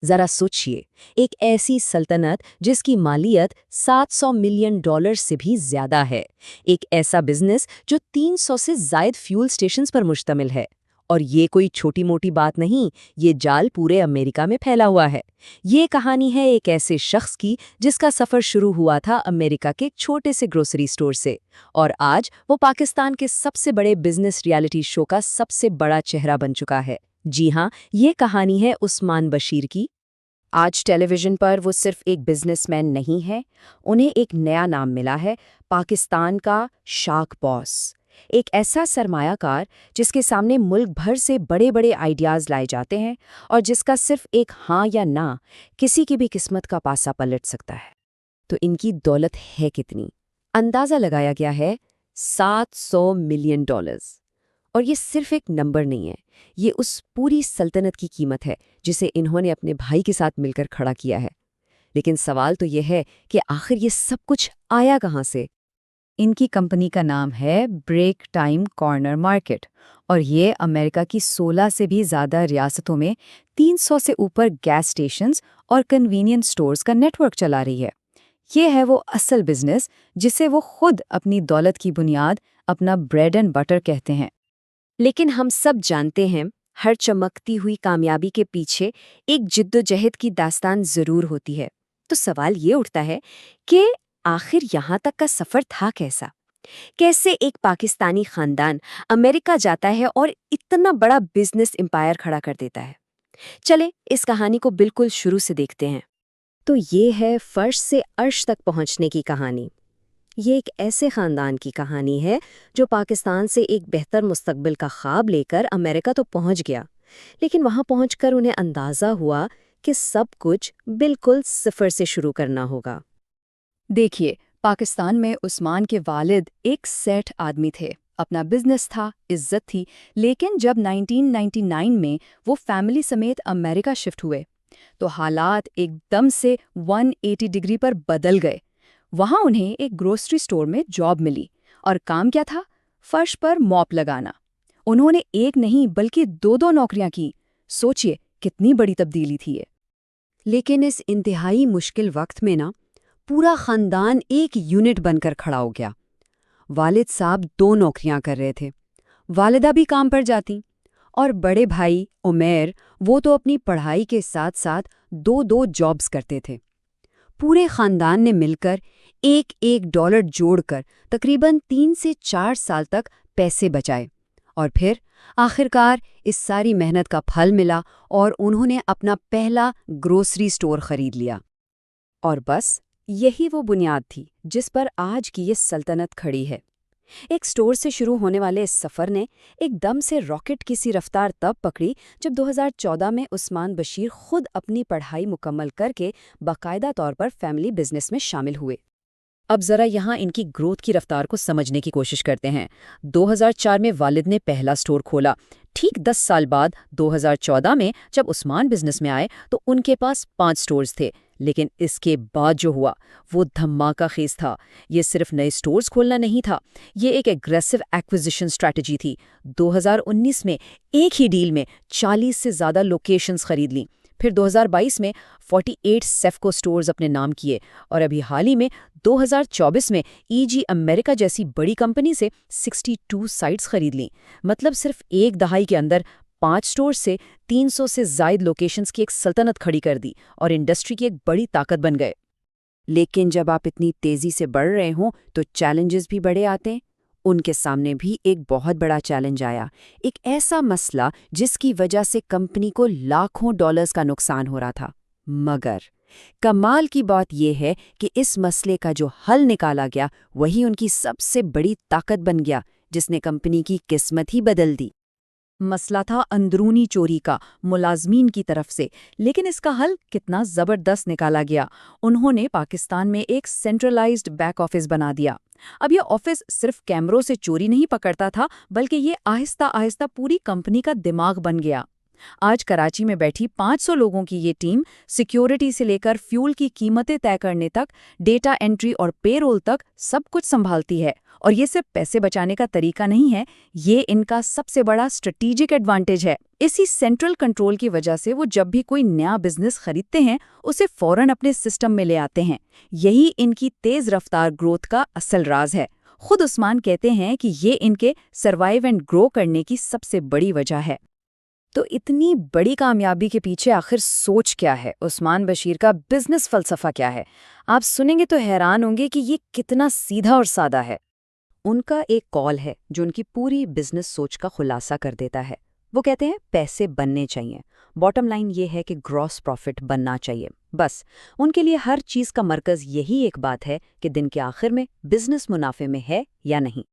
ذرا سوچئے، ایک ایسی سلطنت جس کی مالیت $700 ملین سے بھی زیادہ ہے، ایک ایسا بزنس جو 300 سے زائد فیول سٹیشنز پر مشتمل ہے، اور یہ کوئی چھوٹی موٹی بات نہیں، یہ جال پورے امریکہ میں پھیلا ہوا ہے۔ یہ کہانی ہے ایک ایسے شخص کی جس کا سفر شروع ہوا تھا امریکہ کے چھوٹے سے گروسری سٹور سے، اور آج وہ پاکستان کے سب سے بڑے بزنس ریالٹی شو کا سب سے بڑا چہرہ بن چکا ہے۔ جی ہاں، یہ کہانی ہے عثمان بشیر کی۔ آج ٹیلی ویژن پر وہ صرف ایک بزنس مین نہیں ہے، انہیں ایک نیا نام ملا ہے، پاکستان کا شارک باس۔ ایک ایسا سرمایہ کار جس کے سامنے ملک بھر سے بڑے بڑے آئیڈیاز لائے جاتے ہیں اور جس کا صرف ایک ہاں یا نہ کسی کی بھی قسمت کا پاسا پلٹ سکتا ہے۔ تو ان کی دولت ہے کتنی؟ اندازہ لگایا گیا ہے $700 ملین، اور یہ صرف ایک نمبر نہیں ہے، یہ اس پوری سلطنت کی قیمت ہے جسے انہوں نے اپنے بھائی کے ساتھ مل کر کھڑا کیا ہے۔ لیکن سوال تو یہ ہے کہ آخر یہ سب کچھ آیا کہاں سے؟ ان کی کمپنی کا نام ہے بریک ٹائم کارنر مارکیٹ، اور یہ امریکہ کی 16 سے بھی زیادہ ریاستوں میں 300 سے اوپر گیس اسٹیشنز اور کنوینئنس سٹورز کا نیٹ ورک چلا رہی ہے۔ یہ ہے وہ اصل بزنس جسے وہ خود اپنی دولت کی بنیاد، اپنا بریڈ اینڈ بٹر کہتے ہیں۔ لیکن ہم سب جانتے ہیں، ہر چمکتی ہوئی کامیابی کے پیچھے ایک جدوجہد کی داستان ضرور ہوتی ہے۔ تو سوال یہ اٹھتا ہے کہ آخر یہاں تک کا سفر تھا کیسا؟ کیسے ایک پاکستانی خاندان امریکہ جاتا ہے اور اتنا بڑا بزنس امپائر کھڑا کر دیتا ہے؟ چلیں اس کہانی کو بالکل شروع سے دیکھتے ہیں۔ تو یہ ہے فرش سے عرش تک پہنچنے کی کہانی۔ یہ ایک ایسے خاندان کی کہانی ہے جو پاکستان سے ایک بہتر مستقبل کا خواب لے کر امریکہ تو پہنچ گیا، لیکن وہاں پہنچ کر انہیں اندازہ ہوا کہ سب کچھ بالکل صفر سے شروع کرنا ہوگا۔ دیکھیے، پاکستان میں عثمان کے والد ایک سیٹھ آدمی تھے، اپنا بزنس تھا، عزت تھی، لیکن جب 1999 میں وہ فیملی سمیت امریکہ شفٹ ہوئے تو حالات ایک دم سے 180 ڈگری پر بدل گئے۔ وہاں انہیں ایک گروسری سٹور میں جاب ملی، اور کام کیا تھا؟ فرش پر موپ لگانا۔ انہوں نے ایک نہیں بلکہ دو نوکریاں کی۔ سوچئے کتنی بڑی تبدیلی تھی یہ۔ لیکن اس انتہائی مشکل وقت میں پورا خاندان ایک یونٹ بن کر کھڑا ہو گیا۔ والد صاحب 2 نوکریاں کر رہے تھے، والدہ بھی کام پر جاتی، اور بڑے بھائی عمیر، وہ تو اپنی پڑھائی کے ساتھ ساتھ 2 جابز کرتے تھے۔ پورے خاندان نے مل کر ایک ڈالر جوڑ کر تقریباً 3 سے 4 سال تک پیسے بچائے، اور پھر آخرکار اس ساری محنت کا پھل ملا اور انہوں نے اپنا پہلا گروسری سٹور خرید لیا۔ اور بس یہی وہ بنیاد تھی جس پر آج کی یہ سلطنت کھڑی ہے۔ ایک سٹور سے شروع ہونے والے اس سفر نے ایک دم سے راکٹ کی سی رفتار تب پکڑی جب 2014 میں عثمان بشیر خود اپنی پڑھائی مکمل کر کے باقاعدہ طور پر فیملی بزنس میں شامل ہوئے۔ اب ذرا یہاں ان کی گروتھ کی رفتار کو سمجھنے کی کوشش کرتے ہیں۔ 2004 میں والد نے پہلا سٹور کھولا۔ ٹھیک 10 سال بعد 2014 میں جب عثمان بزنس میں آئے تو ان کے پاس 5 سٹورز تھے، لیکن اس کے بعد جو ہوا وہ دھماکہ خیز تھا۔ یہ صرف نئے سٹورز کھولنا نہیں تھا، یہ ایک ایگریسو ایکوزیشن اسٹریٹجی تھی۔ 2019 میں ایک ہی ڈیل میں 40 سے زیادہ لوکیشنز خرید لیں، پھر 2022 میں 48 سیفکو سٹورز اپنے نام کیے، اور ابھی حال ہی میں 2024 میں EG امریکہ جیسی بڑی کمپنی سے 62 سائٹس خرید لیں۔ مطلب صرف ایک دہائی کے اندر 5 سٹور سے 300 سے زائد لوکیشنز کی ایک سلطنت کھڑی کر دی اور انڈسٹری کی ایک بڑی طاقت بن گئے۔ لیکن جب آپ اتنی تیزی سے بڑھ رہے ہوں تو چیلنجز بھی بڑے آتے ہیں۔ ان کے سامنے بھی ایک بہت بڑا چیلنج آیا، ایک ایسا مسئلہ جس کی وجہ سے کمپنی کو لاکھوں ڈالرز کا نقصان ہو رہا تھا۔ مگر کمال کی بات یہ ہے کہ اس مسئلے کا جو حل نکالا گیا وہی ان کی سب سے بڑی طاقت بن گیا، جس نے کمپنی کی قسمت ہی بدل دی۔ مسئلہ تھا اندرونی چوری کا ملازمین کی طرف سے، لیکن اس کا حل کتنا زبردست نکالا گیا۔ انہوں نے پاکستان میں ایک سینٹرلائزڈ بیک آفس بنا دیا۔ اب یہ آفس صرف کیمروں سے چوری نہیں پکڑتا تھا، بلکہ یہ آہستہ آہستہ پوری کمپنی کا دماغ بن گیا۔ آج کراچی میں بیٹھی 500 لوگوں کی یہ ٹیم سیکیورٹی سے لے کر فیول کی قیمتیں طے کرنے تک، ڈیٹا انٹری اور پے رول تک سب کچھ سنبھالتی ہے۔ اور یہ صرف پیسے بچانے کا طریقہ نہیں ہے، یہ ان کا سب سے بڑا اسٹریٹجک ایڈوانٹیج ہے۔ اسی سینٹرل کنٹرول کی وجہ سے وہ جب بھی کوئی نیا بزنس خریدتے ہیں اسے فوراً اپنے سسٹم میں لے آتے ہیں۔ یہی ان کی تیز رفتار گروتھ کا اصل راز ہے۔ خود عثمان کہتے ہیں کہ یہ ان کے سروائیو اینڈ گرو کرنے کی سب سے بڑی وجہ ہے۔ تو اتنی بڑی کامیابی کے پیچھے آخر سوچ کیا ہے؟ عثمان بشیر کا بزنس فلسفہ کیا ہے؟ آپ سنیں گے تو حیران ہوں گے کہ یہ کتنا سیدھا اور سادہ ہے۔ ان کا ایک کال ہے جو ان کی پوری بزنس سوچ کا خلاصہ کر دیتا ہے۔ وہ کہتے ہیں پیسے بننے چاہیے، باٹم لائن یہ ہے کہ گراس پروفٹ بننا چاہیے۔ بس ان کے لیے ہر چیز کا مرکز یہی ایک بات ہے کہ دن کے آخر میں بزنس منافع میں ہے یا نہیں۔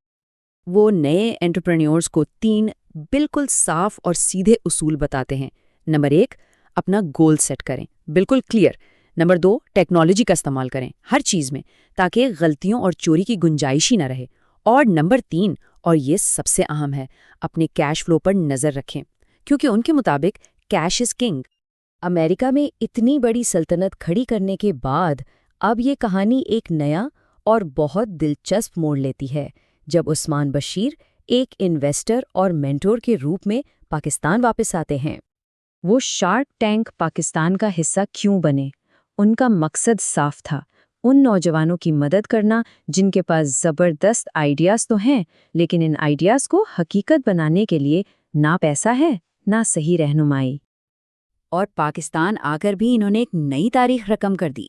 وہ نئے انٹرپرینیورز کو 3 بالکل صاف اور سیدھے اصول بتاتے ہیں۔ نمبر 1، اپنا گول سیٹ کریں، بالکل کلیئر۔ نمبر 2، ٹیکنالوجی کا استعمال کریں ہر چیز میں تاکہ غلطیوں اور چوری کی گنجائش ہی نہ رہے۔ اور نمبر 3، اور یہ سب سے اہم ہے، اپنے کیش فلو پر نظر رکھیں، کیونکہ ان کے مطابق کیش از کنگ۔ امریکہ میں اتنی بڑی سلطنت کھڑی کرنے کے بعد اب یہ کہانی ایک نیا اور بہت دلچسپ موڑ لیتی ہے، جب عثمان بشیر ایک انویسٹر اور مینٹور کے روپ میں پاکستان واپس آتے ہیں۔ وہ شارک ٹینک پاکستان کا حصہ کیوں بنے؟ ان کا مقصد صاف تھا، ان نوجوانوں کی مدد کرنا جن کے پاس زبردست آئیڈیاز تو ہیں، لیکن ان آئیڈیاز کو حقیقت بنانے کے لیے نہ پیسہ ہے، نہ صحیح رہنمائی۔ اور پاکستان آ کر بھی انہوں نے ایک نئی تاریخ رقم کر دی۔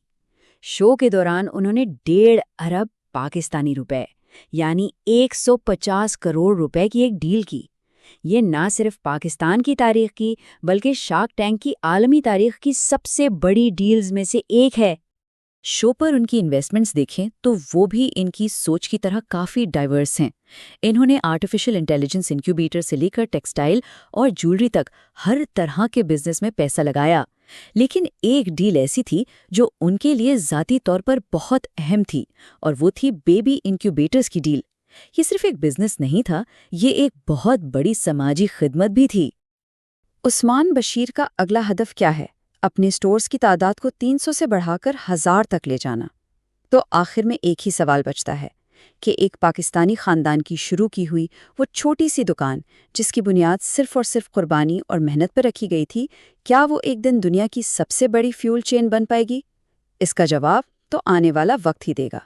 شو کے دوران انہوں نے 1.5 ارب پاکستانی روپے یعنی 150 کروڑ روپے کی ایک ڈیل کی۔ یہ نہ صرف پاکستان کی تاریخ کی بلکہ شارک ٹینک کی عالمی تاریخ کی سب سے بڑی ڈیلز میں سے ایک ہے۔ شو پر ان کی انویسٹمنٹس دیکھیں تو وہ بھی ان کی سوچ کی طرح کافی ڈائیورس ہیں۔ انہوں نے آرٹیفیشل انٹیلیجنس انکیوبیٹر سے لے کر ٹیکسٹائل اور جیولری تک ہر طرح کے بزنس میں پیسہ لگایا۔ لیکن ایک ڈیل ایسی تھی جو ان کے لیے ذاتی طور پر بہت اہم تھی، اور وہ تھی بیبی انکیوبیٹرز کی ڈیل۔ یہ صرف ایک بزنس نہیں تھا، یہ ایک بہت بڑی سماجی خدمت بھی تھی۔ عثمان بشیر کا اگلا ہدف کیا ہے؟ اپنے سٹورز کی تعداد کو 300 سے بڑھا کر 1000 تک لے جانا۔ تو آخر میں ایک ہی سوال بچتا ہے کہ ایک پاکستانی خاندان کی شروع کی ہوئی وہ چھوٹی سی دکان، جس کی بنیاد صرف اور صرف قربانی اور محنت پر رکھی گئی تھی، کیا وہ ایک دن دنیا کی سب سے بڑی فیول چین بن پائے گی؟ اس کا جواب تو آنے والا وقت ہی دے گا۔